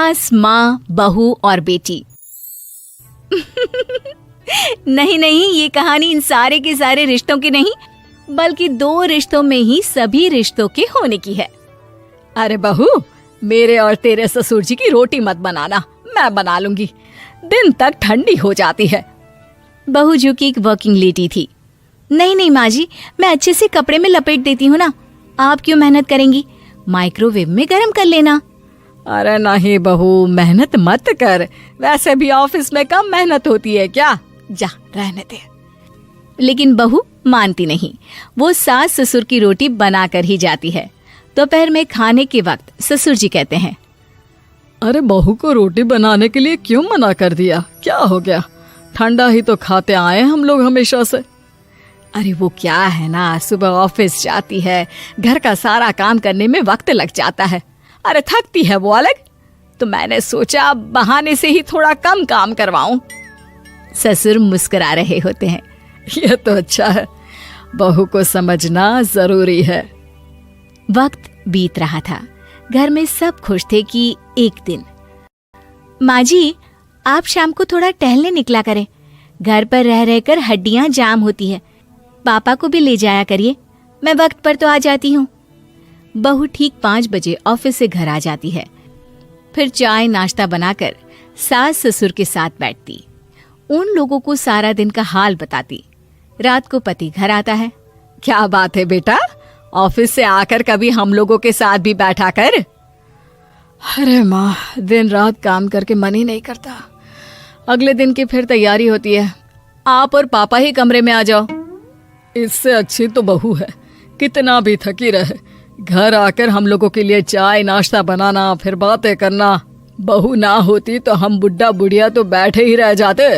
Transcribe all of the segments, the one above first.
सास, माँ, बहू और बेटी। नहीं नहीं, ये कहानी इन सारे के सारे रिश्तों की नहीं, बल्कि 2 रिश्तों में ही सभी रिश्तों के होने की है। अरे बहू, मेरे और तेरे ससुर जी की रोटी मत बनाना, मैं बना लूंगी, दिन तक ठंडी हो जाती है। बहू जो कि एक वर्किंग लेडी थी। नहीं नहीं माँ जी, मैं अच्छे से कपड़े में लपेट देती हूँ ना, आप क्यों मेहनत करेंगी, माइक्रोवेव में गर्म कर लेना। अरे नहीं बहू, मेहनत मत कर, वैसे भी ऑफिस में कम मेहनत होती है क्या, जा रहने दे। लेकिन बहू मानती नहीं, वो सास ससुर की रोटी बना कर ही जाती है। दोपहर में खाने के वक्त ससुर जी कहते हैं, अरे बहू को रोटी बनाने के लिए क्यों मना कर दिया, क्या हो गया, ठंडा ही तो खाते आए हम लोग हमेशा से। अरे वो क्या है ना, सुबह ऑफिस जाती है, घर का सारा काम करने में वक्त लग जाता है, अरे थकती है वो अलग, तो मैंने सोचा बहाने से ही थोड़ा कम काम करवाऊं। ससुर मुस्कुरा रहे होते हैं, ये तो अच्छा है, बहू को समझना जरूरी है। वक्त बीत रहा था, घर में सब खुश थे कि एक दिन, माँ जी आप शाम को थोड़ा टहलने निकला करें, घर पर रह रहकर हड्डियां जाम होती है, पापा को भी ले जाया करिए, मैं वक्त पर तो आ जाती हूँ। बहू ठीक 5 बजे ऑफिस से घर आ जाती है। फिर चाय नाश्ता बनाकर सास ससुर के साथ बैठती, उन लोगों को सारा दिन का हाल बताती। रात को पति घर आता है। क्या बात है बेटा, ऑफिस से आकर कभी हम लोगों के साथ भी बैठा कर। अरे माँ, दिन रात काम करके मन ही नहीं करता, अगले दिन की फिर तैयारी होती है, आप और पापा ही कमरे में आ जाओ। इससे अच्छी तो बहू है, कितना भी थकी रहे, घर आकर हम लोगों के लिए चाय नाश्ता बनाना, फिर बातें करना। बहू ना होती तो हम बुढ़ा बुढ़िया तो बैठे ही रह जाते।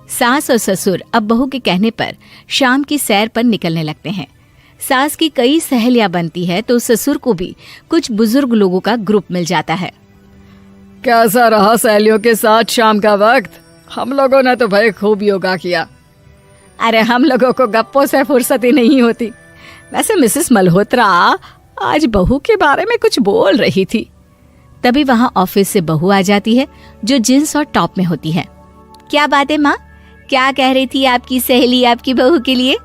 सास और ससुर अब बहू के कहने पर शाम की सैर पर निकलने लगते हैं। सास की कई सहेलियां बनती है तो ससुर को भी कुछ बुजुर्ग लोगों का ग्रुप मिल जाता है। कैसा रहा सहेलियों के साथ शाम का वक्त? हम लोगों ने तो भाई खूब योगा किया। अरे हम लोगों को गप्पों से फुर्सत ही नहीं होती। वैसे मिसेस मल्होत्रा आज बहू के बारे में कुछ बोल रही थी। तभी वहां ऑफिस से बहू आ जाती है जो जींस और टॉप में होती है। क्या बात है माँ, क्या कह रही थी आपकी सहेली आपकी बहू के लिए?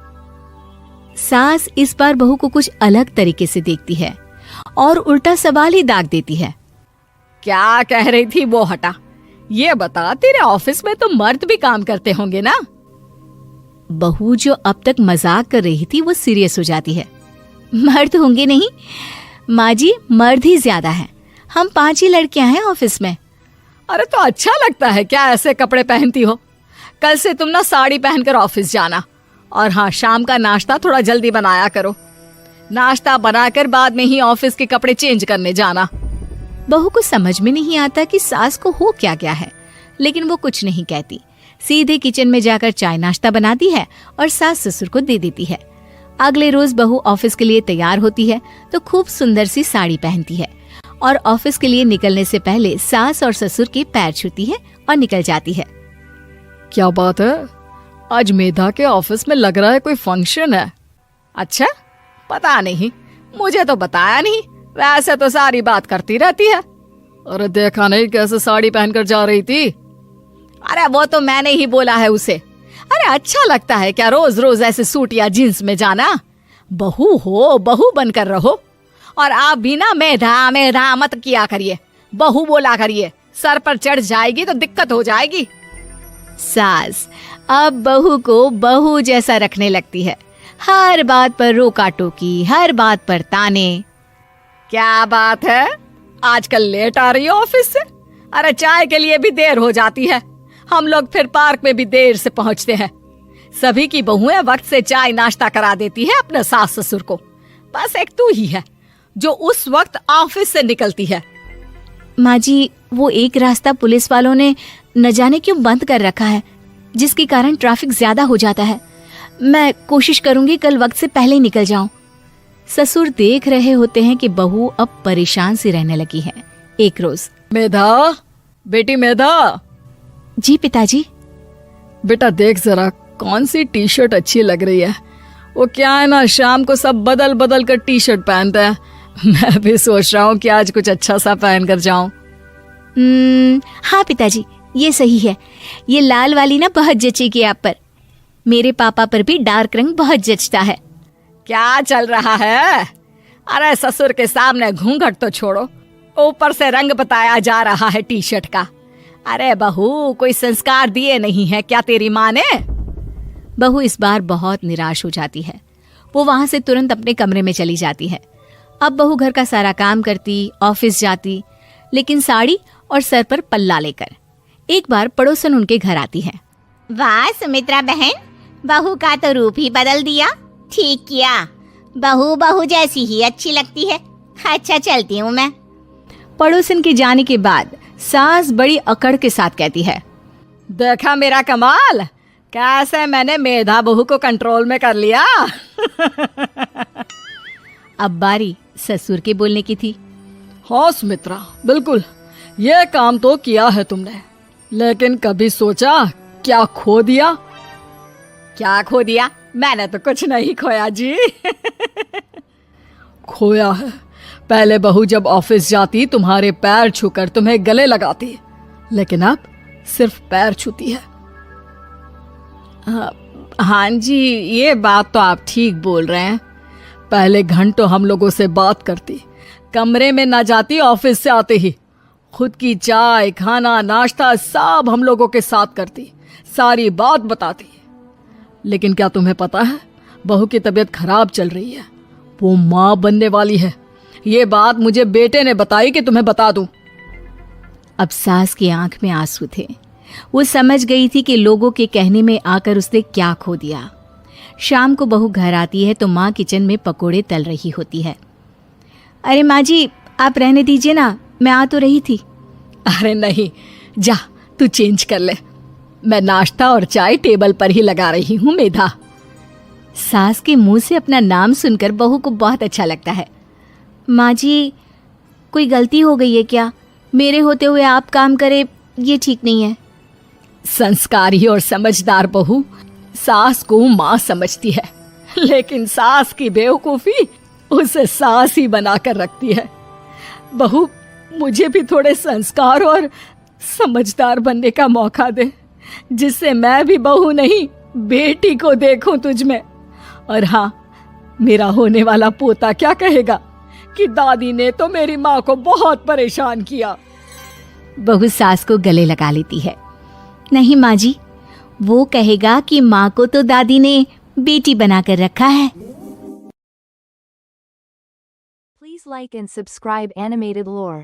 सास इस बार बहू को कुछ अलग तरीके से देखती है और उल्टा सवाल ही दाग देती है। क्या कह रही थी वो हटा, ये बता, तेरे ऑफिस में तो मर्द भी काम करते होंगे ना? बहू जो अब तक मजाक कर रही थी वो सीरियस हो जाती है। मर्द होंगे नहीं माँ जी, मर्द ही ज्यादा है, हम 5 ही लड़कियां हैं ऑफिस में। अरे तो अच्छा लगता है क्या ऐसे कपड़े पहनती हो? कल से तुम ना साड़ी पहनकर ऑफिस जाना, और हाँ, शाम का नाश्ता थोड़ा जल्दी बनाया करो, नाश्ता बनाकर बाद में ही ऑफिस के कपड़े चेंज करने जाना। बहू को समझ में नहीं आता कि सास को हो क्या गया है, लेकिन वो कुछ नहीं कहती, सीधे किचन में जाकर चाय नाश्ता बनाती है और सास ससुर को दे देती है। अगले रोज बहू ऑफिस के लिए तैयार होती है तो खूब सुंदर सी साड़ी पहनती है और ऑफिस के लिए निकलने से पहले सास और ससुर के पैर छूती है और निकल जाती है। क्या बात है, आज मेधा के ऑफिस में लग रहा है कोई फंक्शन है। अच्छा, पता नहीं, मुझे तो बताया नहीं, वैसे तो सारी बात करती रहती है। अरे देखा नहीं कैसे साड़ी पहनकर जा रही थी? अरे वो तो मैंने ही बोला है उसे। अरे अच्छा लगता है क्या रोज रोज ऐसे सूट या जींस में जाना? बहू हो, बहू बनकर रहो, और आप भी ना मेधा मेधा मत किया करिए, बहू बोला करिए, सर पर चढ़ जाएगी तो दिक्कत हो जाएगी। सास अब बहू को बहू जैसा रखने लगती है, हर बात पर रोका टोकी, हर बात पर ताने। क्या बात है, आजकल लेट आ रही है ऑफिस से? अरे चाय के लिए भी देर हो जाती है, हम लोग फिर पार्क में भी देर से पहुंचते हैं। सभी की बहुएं वक्त से चाय नाश्ता करा देती है अपने सास ससुर को, बस एक तू ही है जो उस वक्त ऑफिस से निकलती है। माँ जी, वो एक रास्ता पुलिस वालों ने न जाने क्यों बंद कर रखा है, जिसके कारण ट्रैफिक ज्यादा हो जाता है। मैं कोशिश करूंगी कल वक्त से पहले ही निकल जाऊं। ससुर देख रहे होते हैं कि बहू अब परेशान सी रहने लगी है। एक रोज, मेधा, बेटी मेधा। जी पिताजी। बेटा देख जरा कौन सी टी शर्ट अच्छी लग रही है। वो क्या है ना, शाम को सब बदल बदल कर टी शर्ट पहनते हैं, मैं भी सोच रहा हूँ कि आज कुछ अच्छा सा पहन कर जाऊं। हाँ पिताजी, ये सही है। ये लाल वाली ना बहुत जचेगी आप पर। मेरे पापा पर भी डार्क रंग बहुत जचता है। क्या चल रहा है? अरे ससुर के सामने घूंघट तो छोड़ो, ऊपर से रंग बताया जा रहा है टी शर्ट का। अरे बहू, कोई संस्कार दिए नहीं है क्या तेरी माँ ने? बहू इस बार बहुत निराश हो जाती है। वो वहां से तुरंत अपने कमरे में चली जाती है। अब बहू घर का सारा काम करती, ऑफिस जाती, लेकिन साड़ी और सर पर पल्ला लेकर। एक बार पड़ोसन उनके घर आती है। वाह सुमित्रा बहन, बहू का तो रूप ही बदल दिया। ठीक किया, बहू बहू जैसी ही अच्छी लगती है। अच्छा चलती हूँ मैं। पड़ोसन के जाने के बाद सास बड़ी अकड़ के साथ कहती है, देखा मेरा कमाल, कैसे मैंने मेधा बहू को कंट्रोल में कर लिया। अब बारी ससुर के बोलने की थी। हाँ सुमित्रा, बिल्कुल ये काम तो किया है तुमने, लेकिन कभी सोचा क्या खो दिया? क्या खो दिया? मैंने तो कुछ नहीं खोया जी। खोया है, पहले बहू जब ऑफिस जाती तुम्हारे पैर छूकर तुम्हें गले लगाती, लेकिन अब सिर्फ पैर छूती है। हाँ जी, ये बात तो आप ठीक बोल रहे हैं। पहले घंटों हम लोगों से बात करती, कमरे में ना जाती, ऑफिस से आते ही खुद की चाय, खाना, नाश्ता सब हम लोगों के साथ करती, सारी बात बताती। लेकिन क्या तुम्हें पता है, बहू की तबीयत खराब चल रही है, वो माँ बनने वाली है। ये बात मुझे बेटे ने बताई कि तुम्हें बता दूं। अब सास की आंख में आंसू थे। वो समझ गई थी कि लोगों के कहने में आकर उसने क्या खो दिया। शाम को बहू घर आती है तो माँ किचन में पकोड़े तल रही होती है। अरे माँ जी, आप रहने दीजिए ना, मैं आ तो रही थी। अरे नहीं, जा तू चेंज कर ले, मैं नाश्ता और चाय टेबल पर ही लगा रही हूँ मेधा। सास के मुंह से अपना नाम सुनकर बहू को बहुत अच्छा लगता है। माँ जी, कोई गलती हो गई है क्या? मेरे होते हुए आप काम करे, ये ठीक नहीं है। संस्कारी और समझदार बहू सास को माँ समझती है, लेकिन सास की बेवकूफी उसे सास ही बनाकर रखती है। बहू, मुझे भी थोड़े संस्कार और समझदार बनने का मौका दे, जिससे मैं भी बहू नहीं बेटी को देखूं तुझ में। और हाँ, मेरा होने वाला पोता क्या कहेगा कि दादी ने तो मेरी माँ को बहुत परेशान किया। बहू सास को गले लगा लेती है। नहीं माँ जी, वो कहेगा कि माँ को तो दादी ने बेटी बनाकर रखा है। Please like and subscribe Animated Lore.